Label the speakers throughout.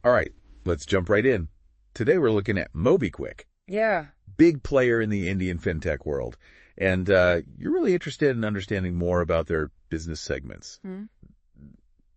Speaker 1: All right, let's jump right in. Today we're looking at Mobikwik,
Speaker 2: Yeah.
Speaker 1: big player in the Indian fintech world. And you're really interested in understanding more about their business segments,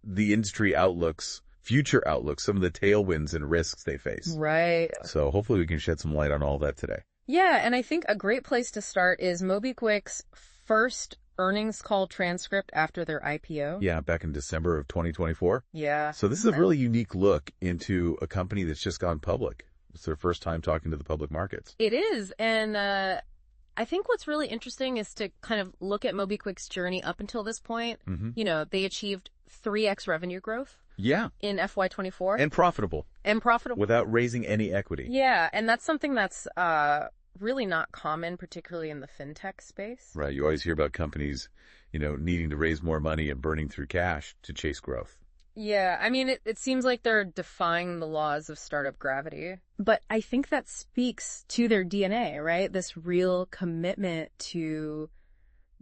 Speaker 1: the industry outlooks, future outlooks, some of the tailwinds and risks they face.
Speaker 2: Right.
Speaker 1: So hopefully we can shed some light on all that today.
Speaker 2: Yeah, and I think a great place to start is Mobikwik's first earnings call transcript after their IPO.
Speaker 1: Yeah, back in December of 2024.
Speaker 2: Yeah.
Speaker 1: So this is a really unique look into a company that's just gone public. It's their first time talking to the public markets.
Speaker 2: It is, and I think what's really interesting is to kind of look at Mobikwik's journey up until this point. You know, they achieved 3x revenue growth.
Speaker 1: Yeah.
Speaker 2: In FY24.
Speaker 1: And profitable. Without raising any equity.
Speaker 2: Yeah, and that's something that's really not common, particularly in the fintech space.
Speaker 1: Right. You always hear about companies, needing to raise more money and burning through cash to chase growth.
Speaker 2: Yeah, I mean, it seems like they're defying the laws of startup gravity. But I think that speaks to their DNA, right? This real commitment to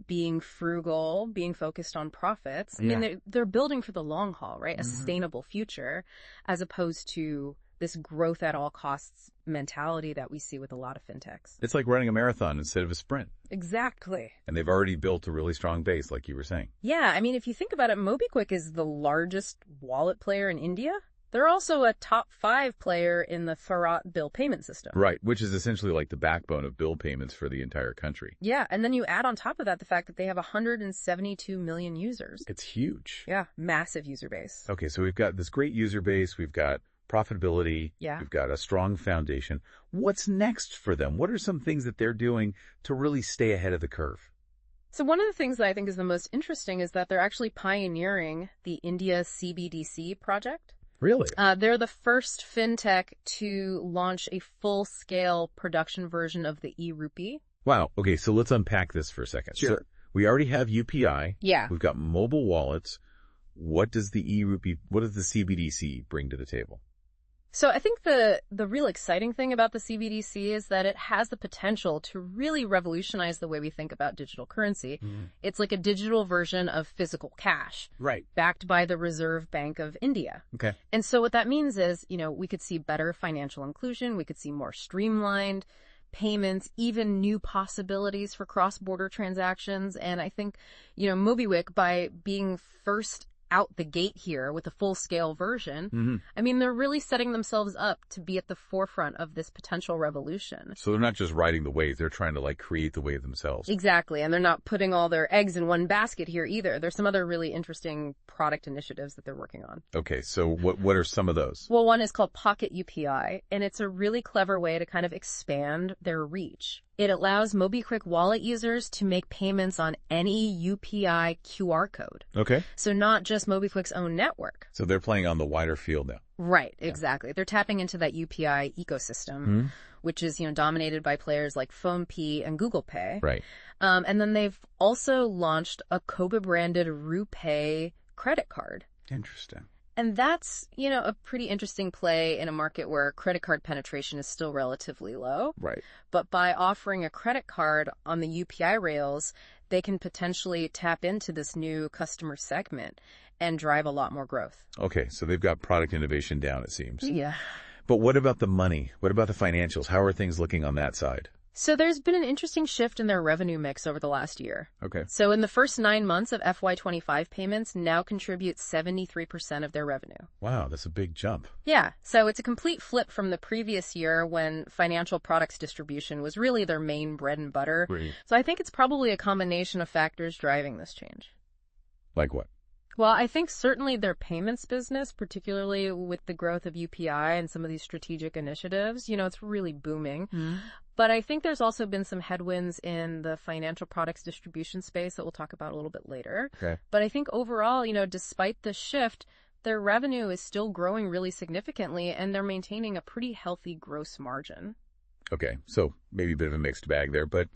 Speaker 2: being frugal, being focused on profits. I mean, they're building for the long haul, right? A sustainable future, as opposed to this growth at all costs mentality that we see with a lot of fintechs.
Speaker 1: It's like running a marathon instead of a sprint.
Speaker 2: Exactly.
Speaker 1: And they've already built a really strong base, like you were saying.
Speaker 2: Yeah, I mean, if you think about it, Mobikwik is the largest wallet player in India. They're also a top 5 player in the Bharat bill payment system.
Speaker 1: Right, which is essentially like the backbone of bill payments for the entire country.
Speaker 2: Yeah, and then you add on top of that the fact that they have 172 million users.
Speaker 1: It's huge.
Speaker 2: Yeah, massive user base.
Speaker 1: Okay, so we've got this great user base. We've got profitability.
Speaker 2: Yeah.
Speaker 1: We've got a strong foundation. What's next for them? What are some things that they're doing to really stay ahead of the curve?
Speaker 2: So one of the things that I think is the most interesting is that they're actually pioneering the India CBDC project.
Speaker 1: Really?
Speaker 2: They're the first fintech to launch a full-scale production version of the e-rupee.
Speaker 1: Wow. Okay, so let's unpack this for a second.
Speaker 2: Sure.
Speaker 1: So we already have UPI.
Speaker 2: Yeah.
Speaker 1: We've got mobile wallets. What does the CBDC bring to the table?
Speaker 2: So I think the real exciting thing about the CBDC is that it has the potential to really revolutionize the way we think about digital currency. It's like a digital version of physical cash.
Speaker 1: Right.
Speaker 2: Backed by the Reserve Bank of India.
Speaker 1: Okay.
Speaker 2: And so what that means is, we could see better financial inclusion. We could see more streamlined payments, even new possibilities for cross-border transactions. And I think, Mobikwik, by being first out the gate here with a full-scale version, I mean, they're really setting themselves up to be at the forefront of this potential revolution.
Speaker 1: So they're not just riding the wave, they're trying to create the wave themselves.
Speaker 2: Exactly, and they're not putting all their eggs in one basket here either. There's some other really interesting product initiatives that they're working on.
Speaker 1: Okay, so what are some of those?
Speaker 2: Well, one is called Pocket UPI, and it's a really clever way to kind of expand their reach. It allows Mobikwik wallet users to make payments on any UPI QR code.
Speaker 1: Okay.
Speaker 2: So not just Mobikwik's own network.
Speaker 1: So they're playing on the wider field now.
Speaker 2: Right, exactly. They're tapping into that UPI ecosystem, which is, dominated by players like PhonePe and Google Pay.
Speaker 1: Right.
Speaker 2: And then they've also launched a Koba-branded RuPay credit card.
Speaker 1: Interesting.
Speaker 2: And that's, a pretty interesting play in a market where credit card penetration is still relatively low.
Speaker 1: Right.
Speaker 2: But by offering a credit card on the UPI rails, they can potentially tap into this new customer segment and drive a lot more growth.
Speaker 1: Okay, so they've got product innovation down, it seems.
Speaker 2: Yeah.
Speaker 1: But what about the money? What about the financials? How are things looking on that side?
Speaker 2: So there's been an interesting shift in their revenue mix over the last year.
Speaker 1: Okay.
Speaker 2: So in the first 9 months of FY25, payments now contribute 73% of their revenue.
Speaker 1: Wow, that's a big jump.
Speaker 2: Yeah, so it's a complete flip from the previous year when financial products distribution was really their main bread and butter.
Speaker 1: Right.
Speaker 2: So I think it's probably a combination of factors driving this change.
Speaker 1: Like what?
Speaker 2: Well, I think certainly their payments business, particularly with the growth of UPI and some of these strategic initiatives, it's really booming. But I think there's also been some headwinds in the financial products distribution space that we'll talk about a little bit later.
Speaker 1: Okay.
Speaker 2: But I think overall, despite the shift, their revenue is still growing really significantly and they're maintaining a pretty healthy gross margin.
Speaker 1: Okay, so maybe a bit of a mixed bag there, but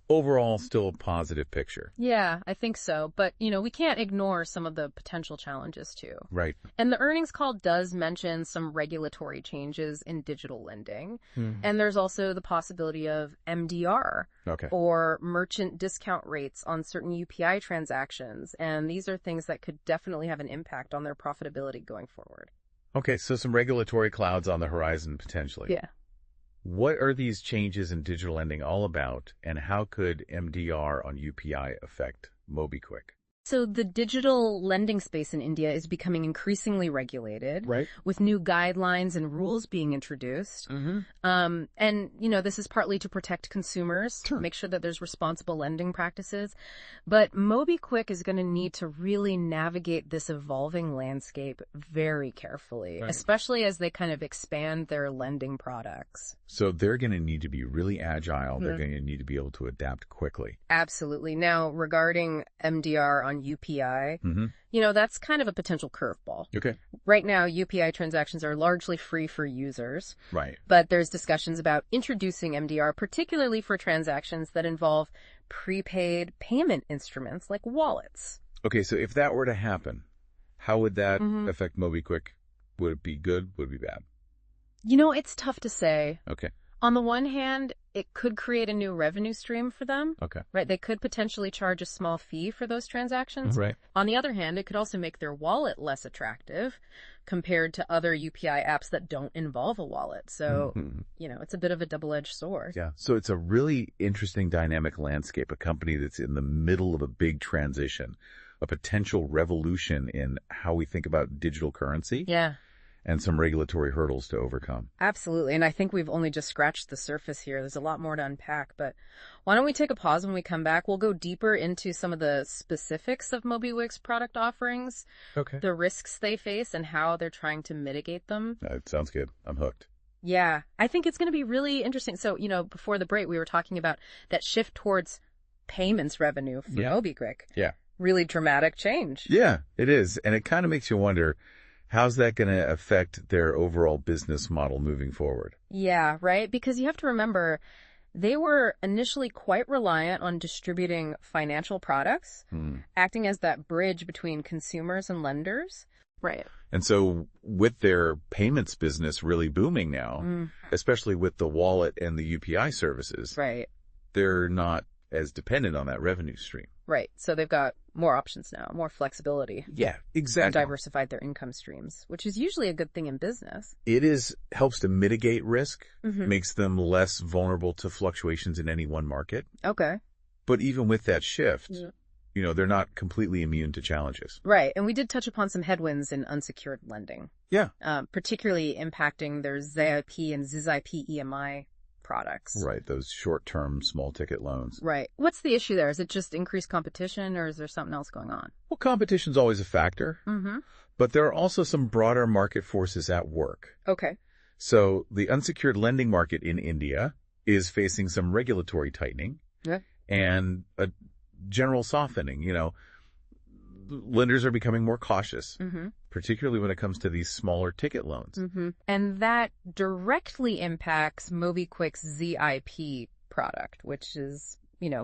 Speaker 1: overall still a positive picture.
Speaker 2: Yeah, I think so. But, we can't ignore some of the potential challenges too.
Speaker 1: Right.
Speaker 2: And the earnings call does mention some regulatory changes in digital lending. And there's also the possibility of MDR or merchant discount rates on certain UPI transactions. And these are things that could definitely have an impact on their profitability going forward.
Speaker 1: Okay, so some regulatory clouds on the horizon potentially.
Speaker 2: Yeah.
Speaker 1: What are these changes in digital lending all about, and how could MDR on UPI affect Mobikwik?
Speaker 2: So the digital lending space in India is becoming increasingly regulated,
Speaker 1: Right.
Speaker 2: with new guidelines and rules being introduced. And, this is partly to protect consumers,
Speaker 1: Sure.
Speaker 2: make sure that there's responsible lending practices. But Mobikwik is going to need to really navigate this evolving landscape very carefully,
Speaker 1: Right.
Speaker 2: especially as they kind of expand their lending products.
Speaker 1: So they're going to need to be really agile. They're going to need to be able to adapt quickly.
Speaker 2: Absolutely. Now, regarding MDR on UPI, that's kind of a potential curveball.
Speaker 1: Okay.
Speaker 2: Right now, UPI transactions are largely free for users.
Speaker 1: Right.
Speaker 2: But there's discussions about introducing MDR, particularly for transactions that involve prepaid payment instruments like wallets.
Speaker 1: Okay, so if that were to happen, how would that affect Mobikwik? Would it be good? Would it be bad?
Speaker 2: It's tough to say.
Speaker 1: Okay.
Speaker 2: On the one hand, it could create a new revenue stream for them.
Speaker 1: Okay.
Speaker 2: Right? They could potentially charge a small fee for those transactions.
Speaker 1: Right.
Speaker 2: On the other hand, it could also make their wallet less attractive compared to other UPI apps that don't involve a wallet. So, it's a bit of a double-edged sword.
Speaker 1: Yeah. So it's a really interesting dynamic landscape, a company that's in the middle of a big transition, a potential revolution in how we think about digital currency.
Speaker 2: Yeah.
Speaker 1: And some regulatory hurdles to overcome.
Speaker 2: Absolutely. And I think we've only just scratched the surface here. There's a lot more to unpack, but why don't we take a pause when we come back? We'll go deeper into some of the specifics of Mobikwik's product offerings, the risks they face, and how they're trying to mitigate them.
Speaker 1: That sounds good. I'm hooked.
Speaker 2: Yeah, I think it's going to be really interesting. So, before the break, we were talking about that shift towards payments revenue for Mobikwik.
Speaker 1: Yeah.
Speaker 2: Really dramatic change.
Speaker 1: Yeah, it is. And it kind of makes you wonder, how's that going to affect their overall business model moving forward?
Speaker 2: Yeah, right? Because you have to remember, they were initially quite reliant on distributing financial products, acting as that bridge between consumers and lenders. Right.
Speaker 1: And so with their payments business really booming now, especially with the wallet and the UPI services,
Speaker 2: right,
Speaker 1: they're not as dependent on that revenue stream.
Speaker 2: Right. So they've got more options now, more flexibility.
Speaker 1: Yeah, exactly.
Speaker 2: And diversified their income streams, which is usually a good thing in business.
Speaker 1: It helps to mitigate risk, makes them less vulnerable to fluctuations in any one market.
Speaker 2: Okay.
Speaker 1: But even with that shift, they're not completely immune to challenges.
Speaker 2: Right. And we did touch upon some headwinds in unsecured lending.
Speaker 1: Yeah.
Speaker 2: Particularly impacting their ZIP and ZZIP EMI products.
Speaker 1: Right, those short-term, small-ticket loans.
Speaker 2: Right. What's the issue there? Is it just increased competition, or is there something else going on?
Speaker 1: Well, competition's always a factor, but there are also some broader market forces at work.
Speaker 2: Okay.
Speaker 1: So the unsecured lending market in India is facing some regulatory tightening and a general softening. Lenders are becoming more cautious, particularly when it comes to these smaller ticket loans.
Speaker 2: And that directly impacts Mobikwik's ZIP product, which is,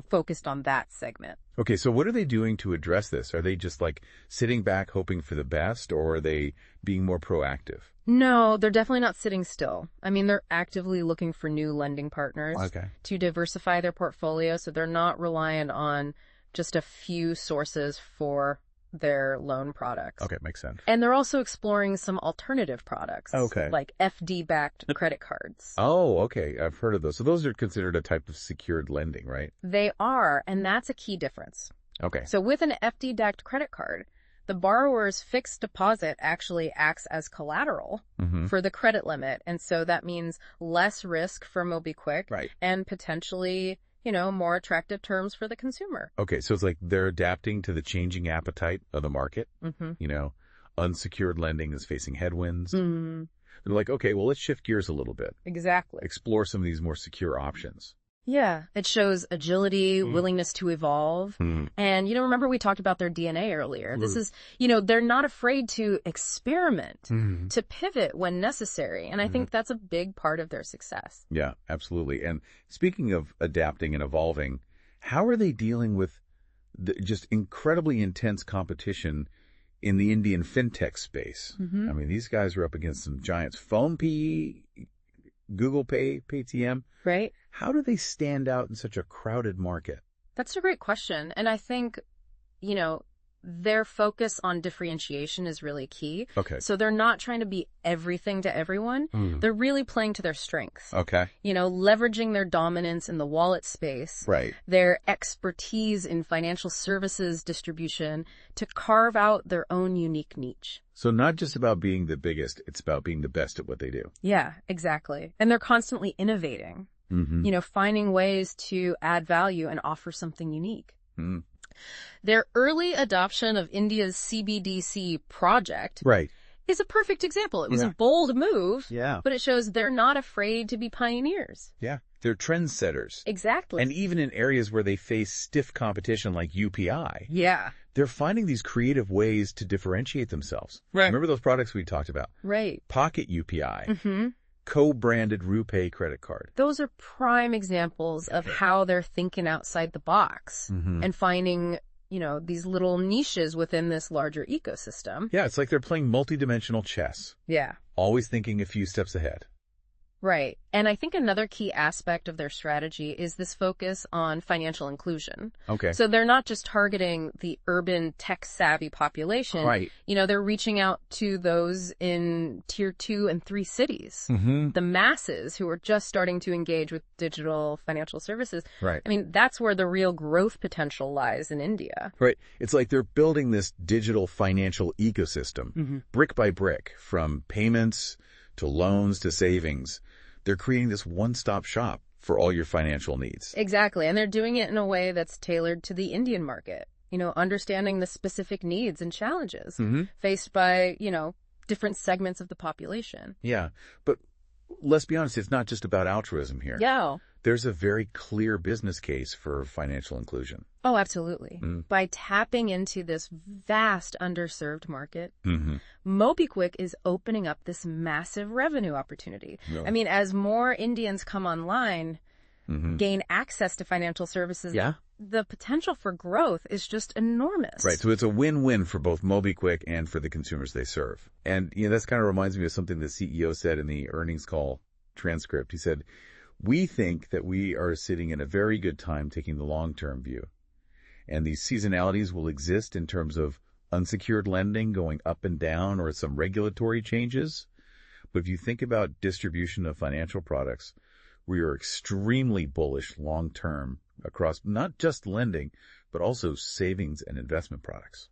Speaker 2: focused on that segment.
Speaker 1: Okay, so what are they doing to address this? Are they just sitting back hoping for the best, or are they being more proactive?
Speaker 2: No, they're definitely not sitting still. I mean, they're actively looking for new lending partners to diversify their portfolio, so they're not reliant on just a few sources for their loan products.
Speaker 1: Okay, makes sense.
Speaker 2: And they're also exploring some alternative products.
Speaker 1: Okay.
Speaker 2: Like FD-backed credit cards.
Speaker 1: Oh, okay. I've heard of those. So those are considered a type of secured lending, right?
Speaker 2: They are, and that's a key difference.
Speaker 1: Okay.
Speaker 2: So with an FD-backed credit card, the borrower's fixed deposit actually acts as collateral for the credit limit. And so that means less risk for Mobikwik and potentially more attractive terms for the consumer.
Speaker 1: Okay, so it's they're adapting to the changing appetite of the market. Unsecured lending is facing headwinds. They're okay, well, let's shift gears a little bit.
Speaker 2: Exactly.
Speaker 1: Explore some of these more secure options.
Speaker 2: Yeah, it shows agility, willingness to evolve. And, remember we talked about their DNA earlier. This is, they're not afraid to experiment, to pivot when necessary. And I think that's a big part of their success.
Speaker 1: Yeah, absolutely. And speaking of adapting and evolving, how are they dealing with the just incredibly intense competition in the Indian fintech space? I mean, these guys are up against some giants. PhonePe, Google Pay, Paytm.
Speaker 2: Right.
Speaker 1: How do they stand out in such a crowded market?
Speaker 2: That's a great question. And I think, their focus on differentiation is really key.
Speaker 1: Okay.
Speaker 2: So they're not trying to be everything to everyone. They're really playing to their strengths.
Speaker 1: Okay.
Speaker 2: Leveraging their dominance in the wallet space.
Speaker 1: Right.
Speaker 2: Their expertise in financial services distribution to carve out their own unique niche.
Speaker 1: So not just about being the biggest, it's about being the best at what they do.
Speaker 2: Yeah, exactly. And they're constantly innovating, finding ways to add value and offer something unique. Their early adoption of India's CBDC project is a perfect example. It was a bold move, but it shows they're not afraid to be pioneers.
Speaker 1: Yeah. They're trendsetters.
Speaker 2: Exactly.
Speaker 1: And even in areas where they face stiff competition like UPI,
Speaker 2: yeah,
Speaker 1: they're finding these creative ways to differentiate themselves.
Speaker 2: Right.
Speaker 1: Remember those products we talked about?
Speaker 2: Right.
Speaker 1: Pocket UPI, co-branded RuPay credit card.
Speaker 2: Those are prime examples of how they're thinking outside the box and finding, these little niches within this larger ecosystem.
Speaker 1: Yeah, it's like they're playing multidimensional chess.
Speaker 2: Yeah.
Speaker 1: Always thinking a few steps ahead.
Speaker 2: Right. And I think another key aspect of their strategy is this focus on financial inclusion.
Speaker 1: Okay.
Speaker 2: So they're not just targeting the urban tech-savvy population.
Speaker 1: Right.
Speaker 2: They're reaching out to those in tier 2 and 3 cities. The masses who are just starting to engage with digital financial services.
Speaker 1: Right.
Speaker 2: I mean, that's where the real growth potential lies in India.
Speaker 1: Right. It's like they're building this digital financial ecosystem, brick by brick, from payments to loans to savings. They're creating this one-stop shop for all your financial needs.
Speaker 2: Exactly. And they're doing it in a way that's tailored to the Indian market, understanding the specific needs and challenges faced by, different segments of the population.
Speaker 1: Yeah. But let's be honest, it's not just about altruism here.
Speaker 2: Yeah.
Speaker 1: There's a very clear business case for financial inclusion.
Speaker 2: Oh, absolutely. By tapping into this vast underserved market, Mobikwik is opening up this massive revenue opportunity.
Speaker 1: Really?
Speaker 2: I mean, as more Indians come online, gain access to financial services, the potential for growth is just enormous.
Speaker 1: Right. So it's a win-win for both Mobikwik and for the consumers they serve. And, that's kind of reminds me of something the CEO said in the earnings call transcript. He said, "We think that we are sitting in a very good time taking the long-term view. And these seasonalities will exist in terms of unsecured lending going up and down or some regulatory changes. But if you think about distribution of financial products, we are extremely bullish long-term across not just lending, but also savings and investment products."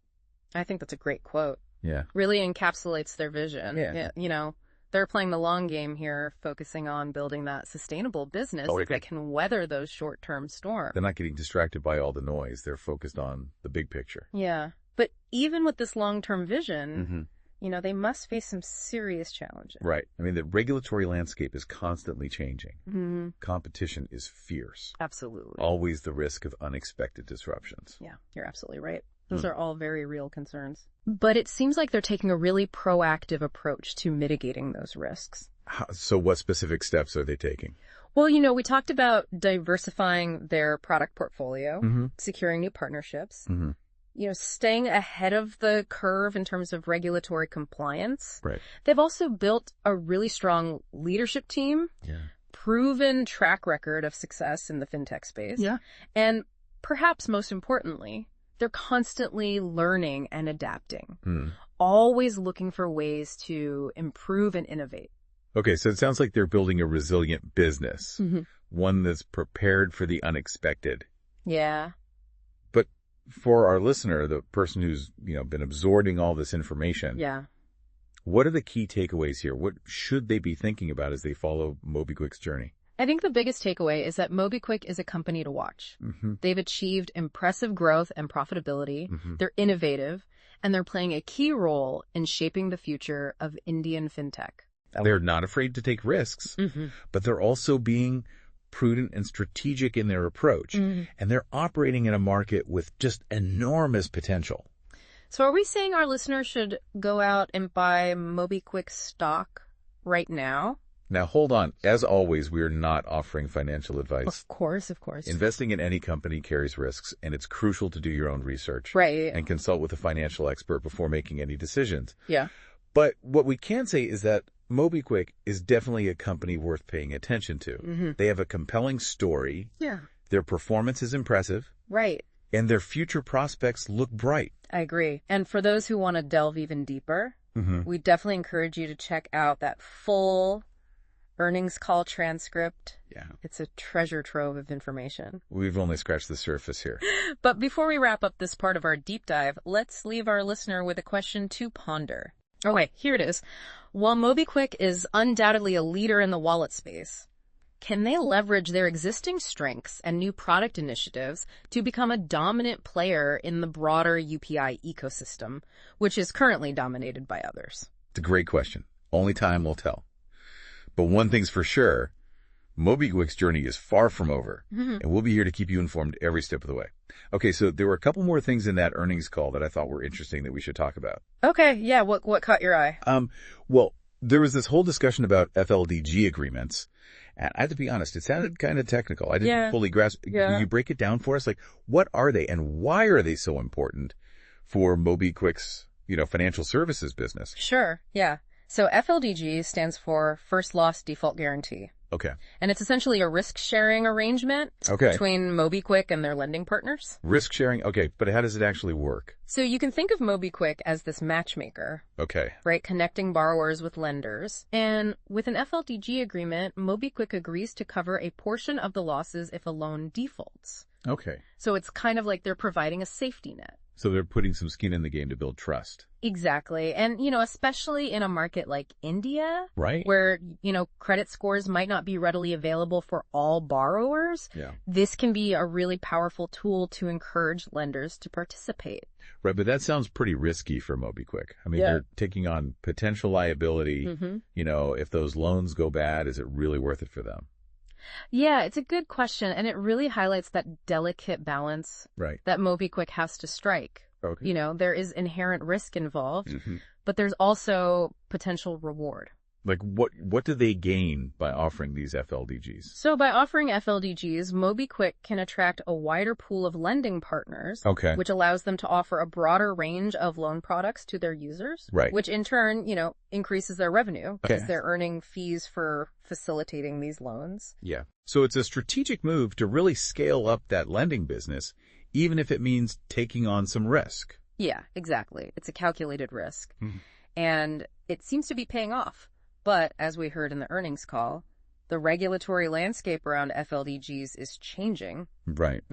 Speaker 2: I think that's a great quote.
Speaker 1: Yeah.
Speaker 2: Really encapsulates their vision.
Speaker 1: Yeah.
Speaker 2: They're playing the long game here, focusing on building that sustainable business that can weather those short-term storms.
Speaker 1: They're not getting distracted by all the noise. They're focused on the big picture.
Speaker 2: Yeah. But even with this long-term vision, they must face some serious challenges.
Speaker 1: Right. I mean, the regulatory landscape is constantly changing. Competition is fierce.
Speaker 2: Absolutely.
Speaker 1: Always the risk of unexpected disruptions.
Speaker 2: Yeah, you're absolutely right. Those are all very real concerns. But it seems like they're taking a really proactive approach to mitigating those risks.
Speaker 1: So what specific steps are they taking?
Speaker 2: Well, we talked about diversifying their product portfolio, securing new partnerships, staying ahead of the curve in terms of regulatory compliance.
Speaker 1: Right.
Speaker 2: They've also built a really strong leadership team, proven track record of success in the fintech space. Yeah. And perhaps most importantly, they're constantly learning and adapting, always looking for ways to improve and innovate.
Speaker 1: Okay, so it sounds like they're building a resilient business, one that's prepared for the unexpected.
Speaker 2: Yeah.
Speaker 1: But for our listener, the person who's, been absorbing all this information, what are the key takeaways here? What should they be thinking about as they follow Mobikwik's journey?
Speaker 2: I think the biggest takeaway is that Mobikwik is a company to watch. They've achieved impressive growth and profitability. They're innovative, and they're playing a key role in shaping the future of Indian fintech.
Speaker 1: They're not afraid to take risks, but they're also being prudent and strategic in their approach. And they're operating in a market with just enormous potential.
Speaker 2: So are we saying our listeners should go out and buy Mobikwik stock right now?
Speaker 1: Now, hold on. As always, we are not offering financial advice.
Speaker 2: Of course, of course.
Speaker 1: Investing in any company carries risks, and it's crucial to do your own research.
Speaker 2: Right.
Speaker 1: And consult with a financial expert before making any decisions.
Speaker 2: Yeah.
Speaker 1: But what we can say is that Mobikwik is definitely a company worth paying attention to. They have a compelling story.
Speaker 2: Yeah.
Speaker 1: Their performance is impressive.
Speaker 2: Right.
Speaker 1: And their future prospects look bright.
Speaker 2: I agree. And for those who want to delve even deeper, we definitely encourage you to check out that full earnings call transcript.
Speaker 1: Yeah.
Speaker 2: It's a treasure trove of information.
Speaker 1: We've only scratched the surface here.
Speaker 2: But before we wrap up this part of our deep dive, let's leave our listener with a question to ponder. Oh, wait, here it is. While Mobikwik is undoubtedly a leader in the wallet space, can they leverage their existing strengths and new product initiatives to become a dominant player in the broader UPI ecosystem, which is currently dominated by others?
Speaker 1: It's a great question. Only time will tell. But one thing's for sure, Mobikwik's journey is far from over, and we'll be here to keep you informed every step of the way. Okay, so there were a couple more things in that earnings call that I thought were interesting that we should talk about.
Speaker 2: Okay, yeah, what caught your eye?
Speaker 1: Well, there was this whole discussion about FLDG agreements, and I have to be honest, it sounded kind of technical. I didn't fully grasp.
Speaker 2: Yeah.
Speaker 1: Can you break it down for us? Like, what are they, and why are they so important for Mobikwik's, financial services business?
Speaker 2: Sure, yeah. So FLDG stands for First Loss Default Guarantee.
Speaker 1: Okay.
Speaker 2: And it's essentially a risk-sharing arrangement between Mobikwik and their lending partners.
Speaker 1: Risk sharing? Okay, but how does it actually work?
Speaker 2: So you can think of Mobikwik as this matchmaker.
Speaker 1: Okay.
Speaker 2: Right, connecting borrowers with lenders. And with an FLDG agreement, Mobikwik agrees to cover a portion of the losses if a loan defaults.
Speaker 1: Okay.
Speaker 2: So it's kind of like they're providing a safety net.
Speaker 1: So they're putting some skin in the game to build trust.
Speaker 2: Exactly. And, especially in a market like India,
Speaker 1: right,
Speaker 2: where, credit scores might not be readily available for all borrowers, this can be a really powerful tool to encourage lenders to participate.
Speaker 1: Right, but that sounds pretty risky for Mobikwik. I mean, they're taking on potential liability. If those loans go bad, is it really worth it for them?
Speaker 2: Yeah, it's a good question, and it really highlights that delicate balance that Mobikwik has to strike.
Speaker 1: Okay.
Speaker 2: There is inherent risk involved, but there's also potential reward.
Speaker 1: Like, what do they gain by offering these FLDGs?
Speaker 2: So by offering FLDGs, Mobikwik can attract a wider pool of lending partners, which allows them to offer a broader range of loan products to their users, which in turn, increases their revenue because they're earning fees for facilitating these loans.
Speaker 1: Yeah. So it's a strategic move to really scale up that lending business, even if it means taking on some risk.
Speaker 2: Yeah, exactly. It's a calculated risk. And it seems to be paying off. But, as we heard in the earnings call, the regulatory landscape around FLDGs is changing.
Speaker 1: Right.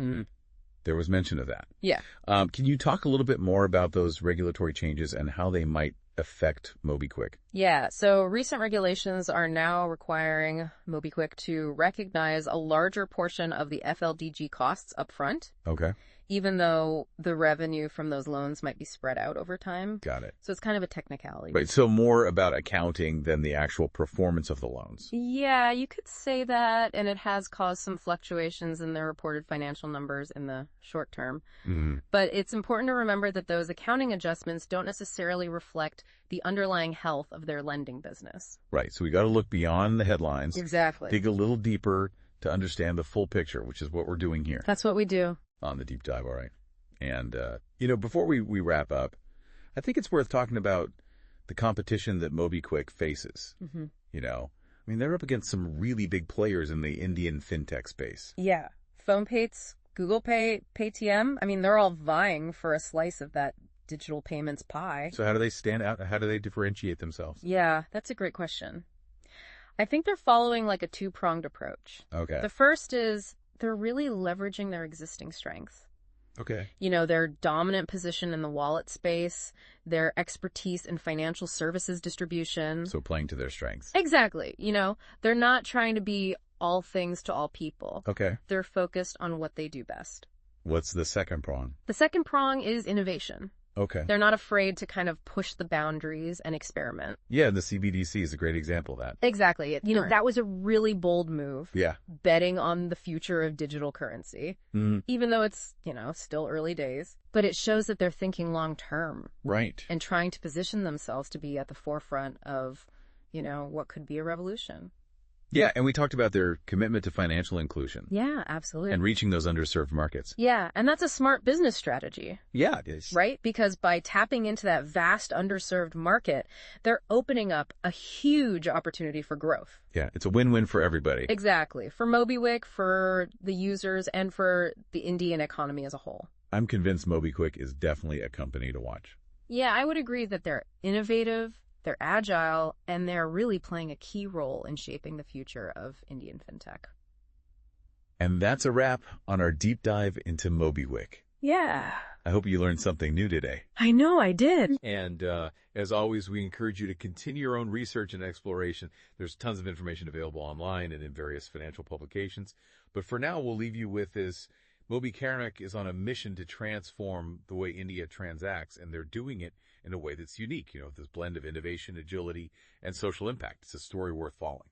Speaker 1: There was mention of that.
Speaker 2: Yeah.
Speaker 1: Can you talk a little bit more about those regulatory changes and how they might affect Mobikwik?
Speaker 2: Yeah. So recent regulations are now requiring Mobikwik to recognize a larger portion of the FLDG costs upfront.
Speaker 1: Okay.
Speaker 2: Even though the revenue from those loans might be spread out over time.
Speaker 1: Got it.
Speaker 2: So it's kind of a technicality.
Speaker 1: Right, so more about accounting than the actual performance of the loans.
Speaker 2: Yeah, you could say that, and it has caused some fluctuations in their reported financial numbers in the short term. But it's important to remember that those accounting adjustments don't necessarily reflect the underlying health of their lending business.
Speaker 1: Right, so we got to look beyond the headlines.
Speaker 2: Exactly.
Speaker 1: Dig a little deeper to understand the full picture, which is what we're doing here.
Speaker 2: That's what we do.
Speaker 1: On the deep dive, all right. And, before we wrap up, I think it's worth talking about the competition that Mobikwik faces. They're up against some really big players in the Indian fintech space.
Speaker 2: Yeah. PhonePay, Google Pay, Paytm, they're all vying for a slice of that digital payments pie.
Speaker 1: So how do they stand out? How do they differentiate themselves?
Speaker 2: Yeah, that's a great question. I think they're following like a two-pronged approach.
Speaker 1: Okay.
Speaker 2: The first is they're really leveraging their existing strengths.
Speaker 1: Okay.
Speaker 2: Their dominant position in the wallet space, their expertise in financial services distribution.
Speaker 1: So playing to their strengths.
Speaker 2: Exactly. They're not trying to be all things to all people.
Speaker 1: Okay.
Speaker 2: They're focused on what they do best.
Speaker 1: What's the second prong?
Speaker 2: The second prong is innovation.
Speaker 1: Okay.
Speaker 2: They're not afraid to kind of push the boundaries and experiment.
Speaker 1: Yeah, the CBDC is a great example of that.
Speaker 2: Exactly. That was a really bold move.
Speaker 1: Yeah.
Speaker 2: Betting on the future of digital currency, even though it's, still early days. But it shows that they're thinking long term.
Speaker 1: Right.
Speaker 2: And trying to position themselves to be at the forefront of, what could be a revolution.
Speaker 1: Yeah, and we talked about their commitment to financial inclusion.
Speaker 2: Yeah, absolutely.
Speaker 1: And reaching those underserved markets.
Speaker 2: Yeah, and that's a smart business strategy.
Speaker 1: Yeah, it is.
Speaker 2: Right? Because by tapping into that vast underserved market, they're opening up a huge opportunity for growth.
Speaker 1: Yeah, it's a win-win for everybody.
Speaker 2: Exactly. For Mobikwik, for the users, and for the Indian economy as a whole.
Speaker 1: I'm convinced Mobikwik is definitely a company to watch.
Speaker 2: Yeah, I would agree that they're innovative, they're agile, and they're really playing a key role in shaping the future of Indian fintech.
Speaker 1: And that's a wrap on our deep dive into Mobikwik.
Speaker 2: Yeah.
Speaker 1: I hope you learned something new today.
Speaker 2: I know I did.
Speaker 3: And as always, we encourage you to continue your own research and exploration. There's tons of information available online and in various financial publications. But for now, we'll leave you with this. Mobikwik is on a mission to transform the way India transacts, and they're doing it in a way that's unique, this blend of innovation, agility, and social impact. It's a story worth following.